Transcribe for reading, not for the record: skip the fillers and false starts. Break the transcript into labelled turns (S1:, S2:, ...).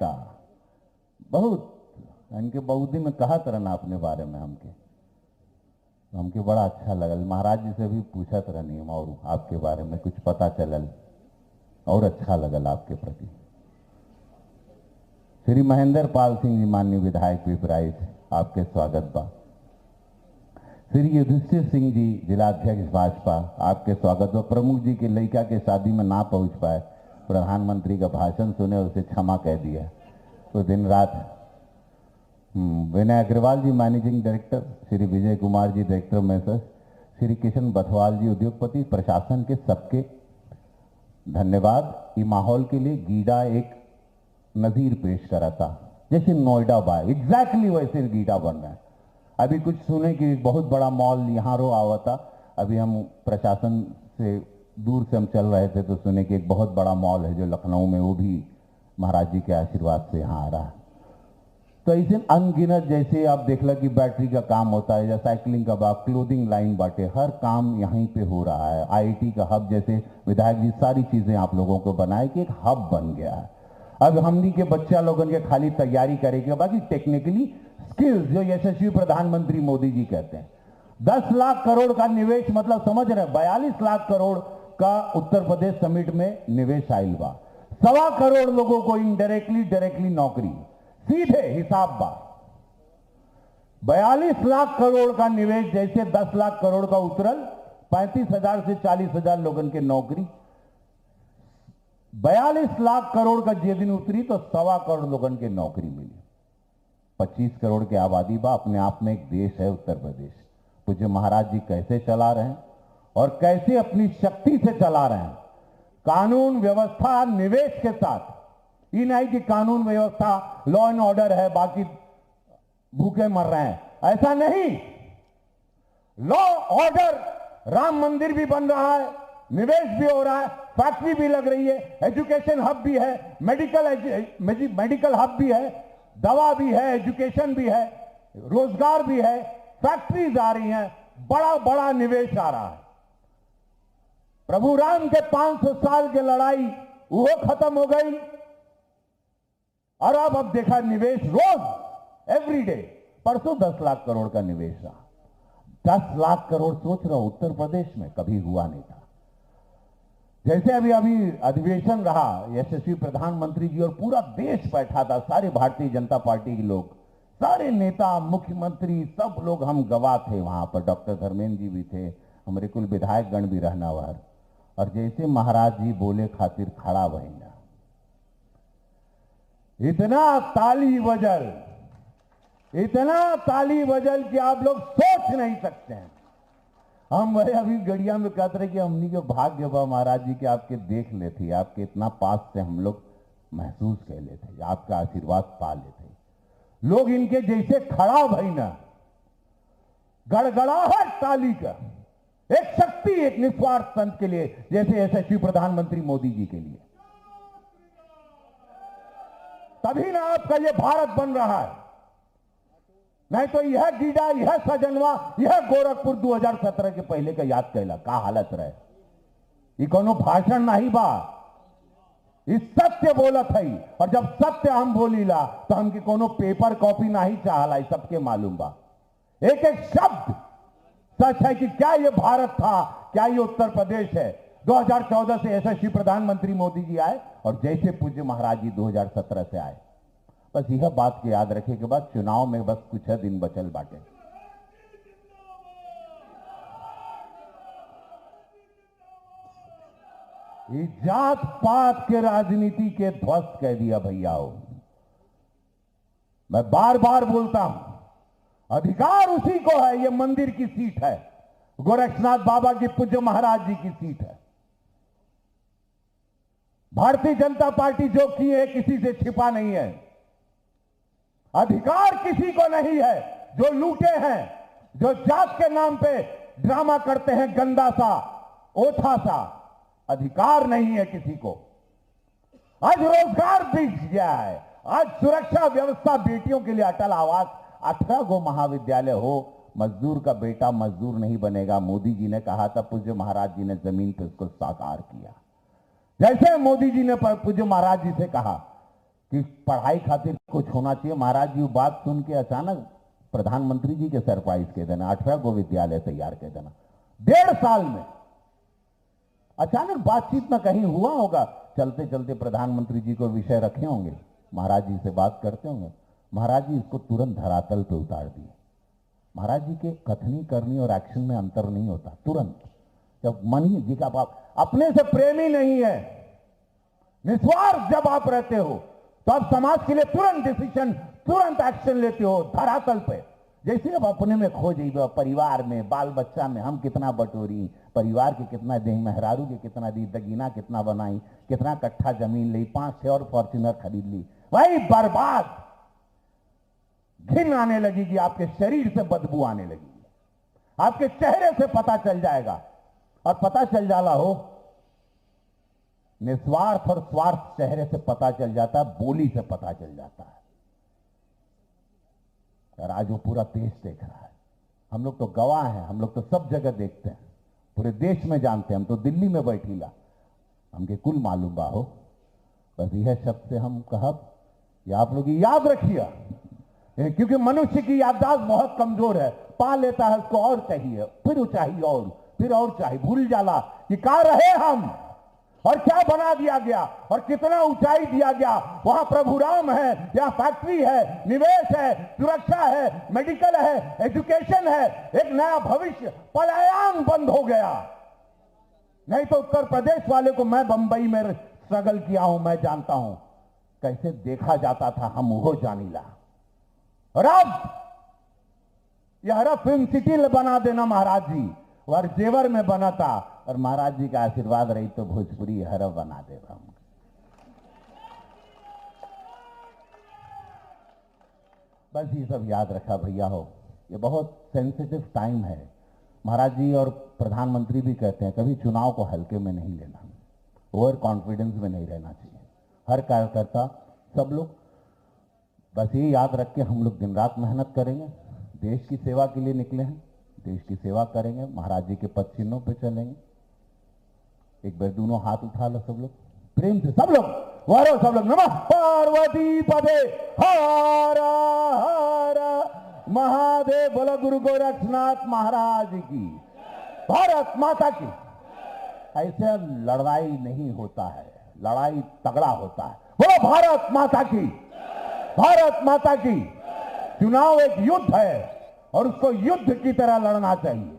S1: का बहुत इनके बहुत दिन में कहा तरना अपने बारे में हमके बड़ा अच्छा लगल। महाराज जी से भी पूछत रहनी हम और आपके बारे में कुछ पता चलल और अच्छा लगल आपके प्रति। श्री महेंद्र पाल सिंह जी माननीय विधायक पिपराइच, आपके स्वागत बा। श्री युधिष्ठिर सिंह जी जिलाध्यक्ष भाजपा, आपके स्वागत बा। प्रमुख जी के लड़का के शादी में ना पहुंच पाए, प्रधानमंत्री का भाषण सुने उसे क्षमा कह दिया तो दिन रात। विनय अग्रवाल जी managing director, Shri Vijay Kumar ji director message, Shri Kishan Bathwal जी उद्योगपति, प्रशासन के सबके धन्यवाद। ये माहौल के लिए गीडा एक नजीर पेश करा था, जैसे नोएडा बा एग्जैक्टली वैसे गीडा बन रहा है। अभी कुछ सुने कि बहुत बड़ा मॉल यहाँ रो आवा था, अभी हम प्रशासन से दूर से हम चल रहे थे तो सुने कि एक बहुत बड़ा मॉल है जो लखनऊ में, वो भी महाराज जी के आशीर्वाद से यहाँ आ रहा है। तो ऐसे अनगिनत जैसे आप देख ला कि बैटरी का काम होता है या साइकिलिंग का बा, क्लोथिंग लाइन बाटे, हर काम यहीं पे हो रहा है। आईआईटी का हब जैसे विधायक जी सारी चीजें आप लोगों को बनाए कि एक हब बन गया है। अब हमनी के बच्चा लोगों के खाली तैयारी करेंगे, बाकी टेक्निकली स्किल्स जो यशस्वी प्रधानमंत्री मोदी जी कहते हैं। 10 लाख करोड़ का निवेश, मतलब समझ रहे 42 लाख करोड़ का उत्तर प्रदेश समिट में निवेश आयल बा। 1.25 करोड़ लोगों को इनडायरेक्टली डायरेक्टली नौकरी, सीधे हिसाब बा। 42 लाख करोड़ का निवेश जैसे 10 लाख करोड़ का उतरल, 35,000 से 40,000 लोगों के नौकरी। 42 लाख करोड़ का जे दिन उतरी तो 1.25 करोड़ लोगों के नौकरी मिली। 25 करोड़ की आबादी बा, अपने आप में एक देश है उत्तर प्रदेश। पूज्य महाराज जी कैसे चला रहे हैं और कैसे अपनी शक्ति से चला रहे हैं, कानून व्यवस्था निवेश के साथ। ये नहीं कि कानून व्यवस्था लॉ एंड ऑर्डर है बाकी भूखे मर रहे हैं, ऐसा नहीं। लॉ ऑर्डर, राम मंदिर भी बन रहा है, निवेश भी हो रहा है, फैक्ट्री भी लग रही है, एजुकेशन हब भी है, मेडिकल हब भी है, दवा भी है, एजुकेशन भी है, रोजगार भी है, फैक्ट्रीज आ रही हैं, बड़ा बड़ा निवेश आ रहा है। प्रभु राम के 500 साल की लड़ाई वो खत्म हो गई और अब देखा निवेश रोज एवरीडे। परसों 10 लाख करोड़ का निवेश रहा। 10 लाख करोड़ सोच रहा हूं उत्तर प्रदेश में कभी हुआ नहीं था। जैसे अभी अधिवेशन रहा, यशस्वी प्रधानमंत्री जी और पूरा देश बैठा था, सारे भारतीय जनता पार्टी के लोग, सारे नेता, मुख्यमंत्री, सब लोग हम गवाह थे वहां पर। डॉक्टर धर्मेंद्र जी भी थे, हमारे कुल विधायक गण भी रहना वार। और जैसे महाराज जी बोले खातिर खड़ा बहिना, इतना ताली बजल कि आप लोग सोच नहीं सकते हैं। हम वही अभी गड़िया में कहते रहे कि हमनी के भाग्य बा महाराज जी के आपके देख लेते, आपके इतना पास से हम लोग महसूस कर लेते, आपका आशीर्वाद पा लेते। लोग इनके जैसे खड़ा भईना, गड़गड़ाहट ताली का, एक शक्ति, एक निस्वार्थ संत के लिए, जैसे यशस्वी प्रधानमंत्री मोदी जी के लिए। तभी ना आपका ये भारत बन रहा है, नहीं तो यह गीडा, यह सजनवा, यह गोरखपुर 2017 के पहले का याद कैला का हालत रहे। ये कोनो भाषण नहीं बा, इस सत्य बोलत है। और जब सत्य हम बोलीला तो हमके कोनो पेपर कॉपी नहीं चाहला, सबके मालूम बा। एक एक शब्द सच है कि क्या ये भारत था, क्या ये उत्तर प्रदेश है। 2014 से यशस्वी प्रधानमंत्री मोदी जी आए और जैसे पूज्य महाराज जी 2017 से आए। बस यह बात को याद रखे के बाद चुनाव में बस कुछ दिन बचल बाटे। ये जात पात के राजनीति के ध्वस्त कह दिया भैयाओ। मैं बार बार बोलता हूं, अधिकार उसी को है। ये मंदिर की सीट है, गोरक्षनाथ बाबा की पूज्य महाराज जी की सीट है। भारतीय जनता पार्टी जो की है किसी से छिपा नहीं है। अधिकार किसी को नहीं है। जो लूटे हैं, जो जात के नाम पे ड्रामा करते हैं गंदा सा, ओछा सा, अधिकार नहीं है किसी को। आज रोजगार बीत गया है, आज सुरक्षा व्यवस्था, बेटियों के लिए अटल आवास, 18 गो महाविद्यालय हो, मजदूर का बेटा मजदूर नहीं बनेगा। मोदी जी ने कहा था, पूज्य महाराज जी ने जमीन पर उसको साकार किया। जैसे मोदी जी ने पूज्य महाराज जी से कहा कि पढ़ाई खातिर कुछ होना चाहिए। महाराज जी बात सुन के अचानक प्रधानमंत्री जी के सरप्राइज के देना, 18 को विद्यालय तैयार के देना 1.5 साल में। अचानक बातचीत में कहीं हुआ होगा, चलते चलते प्रधानमंत्री जी को विषय रखे होंगे, महाराज जी से बात करते होंगे, महाराज जी इसको तुरंत धरातल पे उतार दिए। महाराज जी के कथनी करनी और एक्शन में अंतर नहीं होता, तुरंत। जब मन ही जी का आप अपने से प्रेमी नहीं है, निस्वार्थ जब आप रहते हो तो आप समाज के लिए तुरंत डिसीजन, तुरंत एक्शन लेते हो धरातल पे। जैसे अब अपने में खो जाइए, परिवार में, बाल बच्चा में हम कितना बटोरी, परिवार के कितना दे, मेहरारू के कितना दी, दगीना कितना बनाई, कितना कट्ठा जमीन ली, 5-6 और फॉर्च्यूनर खरीद ली, वही बर्बाद। घिन आने लगेगी, आपके शरीर से बदबू आने लगेगी, आपके चेहरे से पता चल जाएगा। और पता चल जाला हो, निस्वार्थ और स्वार्थ चेहरे से पता चल जाता है, बोली से पता चल जाता है। और आज वो पूरा देश देख रहा है। हम लोग तो गवाह हैं, हम लोग तो सब जगह देखते हैं, पूरे देश में जानते हैं। हम तो दिल्ली में बैठीला, हमके कुल मालूम बा हो। बस यह शब्द से हम कहब, या आप लोग याद रखिए, क्योंकि मनुष्य की याददाश्त बहुत कमजोर है। पा लेता है, उसको और चाहिए, फिर वो चाहिए और फिर और चाहिए, भूल जाला कि कहां रहे हम और क्या बना दिया गया और कितना ऊंचाई दिया गया। वहां प्रभु राम है, यहाँ फैक्ट्री है, निवेश है, सुरक्षा है, मेडिकल है, एजुकेशन है, एक नया भविष्य। पलायन बंद हो गया। नहीं तो उत्तर प्रदेश वाले को, मैं बंबई में स्ट्रगल किया हूं, मैं जानता हूं कैसे देखा जाता था, हम वो जानीला। और अब यह फिल्म सिटी बना देना महाराज जी, और जेवर में बना था, और महाराज जी का आशीर्वाद रही तो भोजपुरी हर बना देगा। बस ये सब याद रखा भैया हो, ये बहुत सेंसिटिव टाइम है। महाराज जी और प्रधानमंत्री भी कहते हैं कभी चुनाव को हल्के में नहीं लेना, ओवर कॉन्फिडेंस में नहीं रहना चाहिए। हर कार्यकर्ता, सब लोग बस ये याद रख के हम लोग दिन रात मेहनत करेंगे, देश की सेवा के लिए निकले हैं, देश की सेवा करेंगे, महाराज जी के पद चिन्हों पे चलेंगे। एक बार दोनों हाथ उठा लो सब लोग, प्रेम से सब लोग, वारो सब लोग, नमः पार्वती पदे हर हर महादेव। बोलो गुरु गोरक्षनाथ महाराज की, भारत माता की। ऐसे लड़ाई नहीं होता है, लड़ाई तगड़ा होता है। बोलो भारत माता की, भारत माता की। चुनाव एक युद्ध है और उसको युद्ध की तरह लड़ना चाहिए।